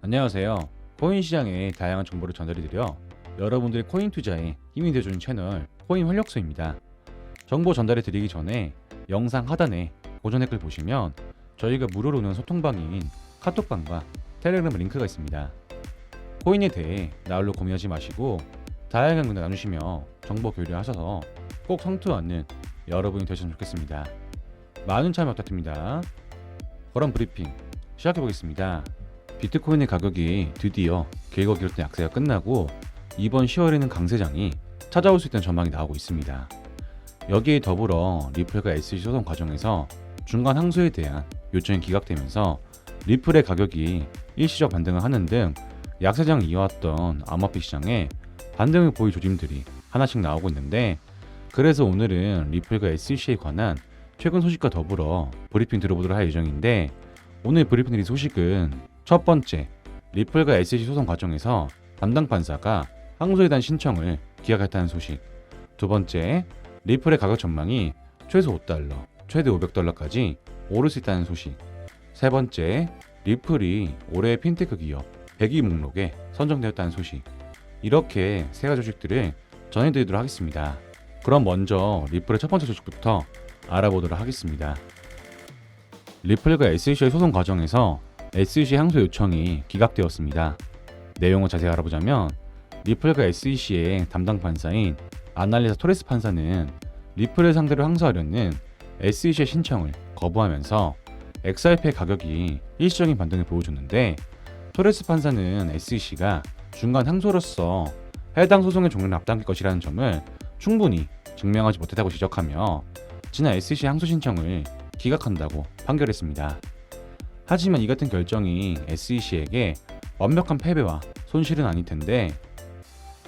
안녕하세요. 코인 시장의 다양한 정보를 전달해드려 여러분들의 코인 투자에 힘이 되어주는 채널 코인 활력소입니다. 정보 전달해드리기 전에 영상 하단에 고정 댓글 보시면 저희가 무료로 오는 소통방인 카톡방과 텔레그램 링크가 있습니다. 코인에 대해 나홀로 고민하지 마시고 다양한 의견 나누시며 정보 교류하셔서 꼭 성투하는 여러분이 되셨으면 좋겠습니다. 많은 참여 부탁드립니다. 그럼 브리핑 시작해보겠습니다. 비트코인의 가격이 드디어 길고 길었던 약세가 끝나고 이번 10월에는 강세장이 찾아올 수 있다는 전망이 나오고 있습니다. 여기에 더불어 리플과 SEC 소송 과정에서 중간 항소에 대한 요청이 기각되면서 리플의 가격이 일시적 반등을 하는 등 약세장을 이어왔던 암호화폐 시장에 반등을 보일 조짐들이 하나씩 나오고 있는데, 그래서 오늘은 리플과 SEC에 관한 최근 소식과 더불어 브리핑 들어보도록 할 예정인데, 오늘 브리핑 드린 소식은 첫 번째, 리플과 SEC 소송 과정에서 담당 판사가 항소에 대한 신청을 기각했다는 소식. 두 번째, 리플의 가격 전망이 최소 $5, 최대 $500까지 오를 수 있다는 소식. 세 번째, 리플이 올해의 핀테크 기업 100위 목록에 선정되었다는 소식. 이렇게 세 가지 소식들을 전해드리도록 하겠습니다. 그럼 먼저 리플의 첫 번째 소식부터 알아보도록 하겠습니다. 리플과 SEC의 소송 과정에서 SEC 항소 요청이 기각되었습니다. 내용을 자세히 알아보자면, 리플과 SEC의 담당 판사인 아날리사 토레스 판사는 리플을 상대로 항소하려는 SEC의 신청을 거부하면서 XRP의 가격이 일시적인 반등을 보여줬는데, 토레스 판사는 SEC가 중간 항소로서 해당 소송의 종료를 앞당길 것이라는 점을 충분히 증명하지 못했다고 지적하며 지난 SEC 항소 신청을 기각한다고 판결했습니다. 하지만 이 같은 결정이 SEC에게 완벽한 패배와 손실은 아닐 텐데,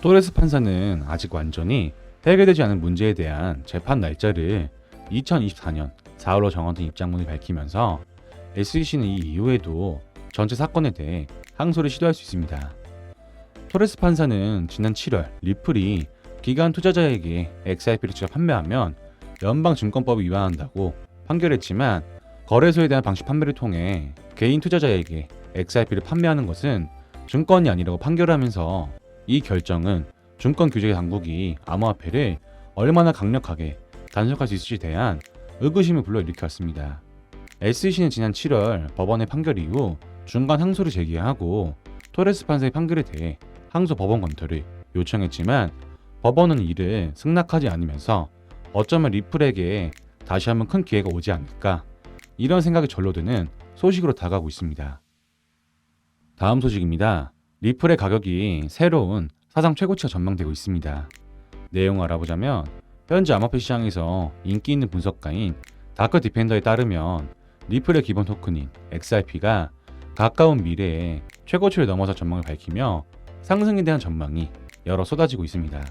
토레스 판사는 아직 완전히 해결되지 않은 문제에 대한 재판 날짜를 2024년 4월로 정하던 입장문을 밝히면서 SEC는 이 이후에도 전체 사건에 대해 항소를 시도할 수 있습니다. 토레스 판사는 지난 7월 리플이 기관 투자자에게 XRP를 직접 판매하면 연방증권법을 위반한다고 판결했지만, 거래소에 대한 방식 판매를 통해 개인 투자자에게 XRP를 판매하는 것은 증권이 아니라고 판결하면서 이 결정은 증권 규제 당국이 암호화폐를 얼마나 강력하게 단속할 수 있을지에 대한 의구심을 불러일으켰습니다. SEC는 지난 7월 법원의 판결 이후 중간 항소를 제기하고 토레스 판사의 판결에 대해 항소 법원 검토를 요청했지만, 법원은 이를 승낙하지 않으면서 어쩌면 리플에게 다시 한번 큰 기회가 오지 않을까, 이런 생각이 절로 드는 소식으로 다가오고 있습니다. 다음 소식입니다. 리플의 가격이 새로운 사상 최고치가 전망되고 있습니다. 내용을 알아보자면, 현재 암호화폐 시장에서 인기 있는 분석가인 다크 디펜더에 따르면 리플의 기본 토큰인 XRP가 가까운 미래에 최고치를 넘어설 전망을 밝히며 상승에 대한 전망이 여러 쏟아지고 있습니다.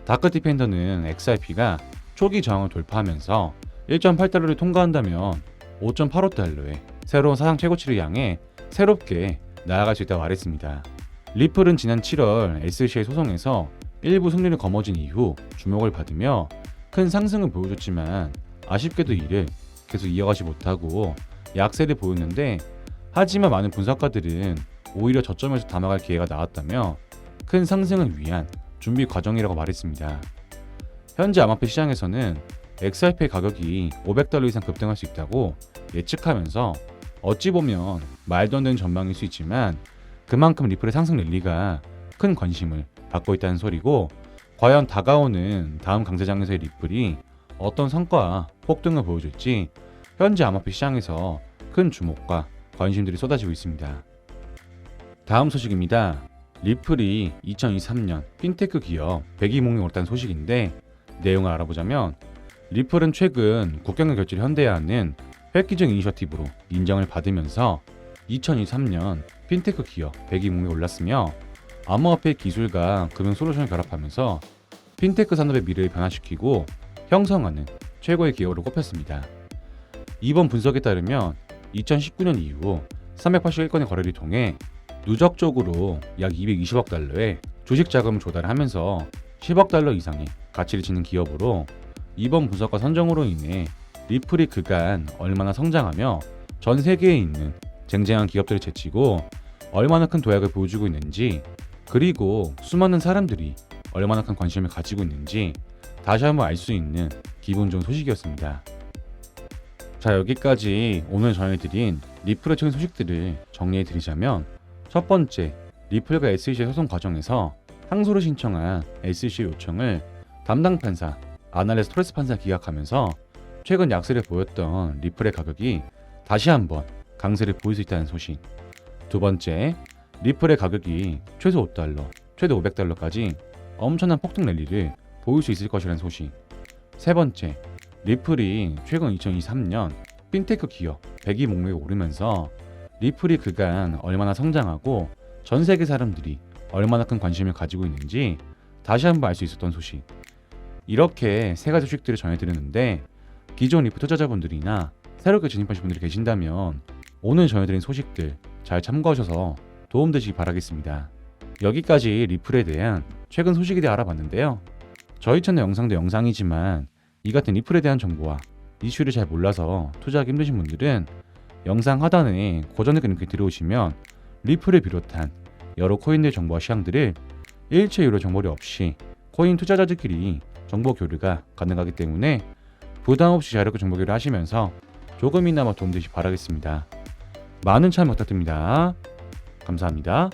다크 디펜더는 XRP가 초기 저항을 돌파하면서 1.8달러를 통과한다면 5.85달러의 새로운 사상 최고치를 향해 새롭게 나아갈 수 있다고 말했습니다. 리플은 지난 7월 SEC의 소송에서 일부 승리를 거머쥔 이후 주목을 받으며 큰 상승을 보여줬지만, 아쉽게도 이를 계속 이어가지 못하고 약세를 보였는데, 하지만 많은 분석가들은 오히려 저점에서 담아갈 기회가 나왔다며 큰 상승을 위한 준비 과정이라고 말했습니다. 현재 암호화폐 시장에서는 XRP의 가격이 $500 이상 급등할 수 있다고 예측하면서 어찌 보면 말도 안 되는 전망일 수 있지만, 그만큼 리플의 상승 랠리가 큰 관심을 받고 있다는 소리고, 과연 다가오는 다음 강세장에서의 리플이 어떤 성과와 폭등을 보여줄지 현재 암호화폐 시장에서 큰 주목과 관심들이 쏟아지고 있습니다. 다음 소식입니다. 리플이 2023년 핀테크 기업 100위 목록에 올랐다는 소식인데, 내용을 알아보자면, 리플은 최근 국경을 결제를 현대화하는 획기적 이니셔티브로 인정을 받으면서 2023년 핀테크 기업 100위 목록에 올랐으며, 암호화폐 기술과 금융 솔루션을 결합하면서 핀테크 산업의 미래를 변화시키고 형성하는 최고의 기업으로 꼽혔습니다. 이번 분석에 따르면 2019년 이후 381건의 거래를 통해 누적적으로 약 $220억 주식 자금을 조달하면서 $10억 이상의 가치를 지닌 기업으로, 이번 분석과 선정으로 인해 리플이 그간 얼마나 성장하며 전 세계에 있는 쟁쟁한 기업들을 제치고 얼마나 큰 도약을 보여주고 있는지, 그리고 수많은 사람들이 얼마나 큰 관심을 가지고 있는지 다시 한번 알 수 있는 기분 좋은 소식이었습니다. 자, 여기까지 오늘 전해드린 리플의 최근 소식들을 정리해드리자면, 첫 번째, 리플과 SEC의 소송 과정에서 항소를 신청한 SEC의 요청을 담당 판사 아날레스 토레스 판사가 기각하면서 최근 약세를 보였던 리플의 가격이 다시 한번 강세를 보일 수 있다는 소식. 두 번째, 리플의 가격이 최소 $5, 최대 $500까지 엄청난 폭등 랠리를 보일 수 있을 것이라는 소식. 세 번째, 리플이 최근 2023년 핀테크 기업 100위 목록에 오르면서 리플이 그간 얼마나 성장하고 전 세계 사람들이 얼마나 큰 관심을 가지고 있는지 다시 한번 알 수 있었던 소식. 이렇게 세 가지 소식들을 전해드렸는데, 기존 리플 투자자분들이나 새롭게 진입하신 분들이 계신다면 오늘 전해드린 소식들 잘 참고하셔서 도움되시기 바라겠습니다. 여기까지 리플에 대한 최근 소식에 대해 알아봤는데요. 저희 채널 영상도 영상이지만 이 같은 리플에 대한 정보와 이슈를 잘 몰라서 투자하기 힘드신 분들은 영상 하단에 고정댓글 링크에 들어오시면 리플을 비롯한 여러 코인들 정보와 시황들을 일체 유료 정보료 없이 코인 투자자들끼리 정보 교류가 가능하기 때문에 부담 없이 자유롭게 정보 교류를 하시면서 조금이나마 도움되시기 바라겠습니다. 많은 참여 부탁드립니다. 감사합니다.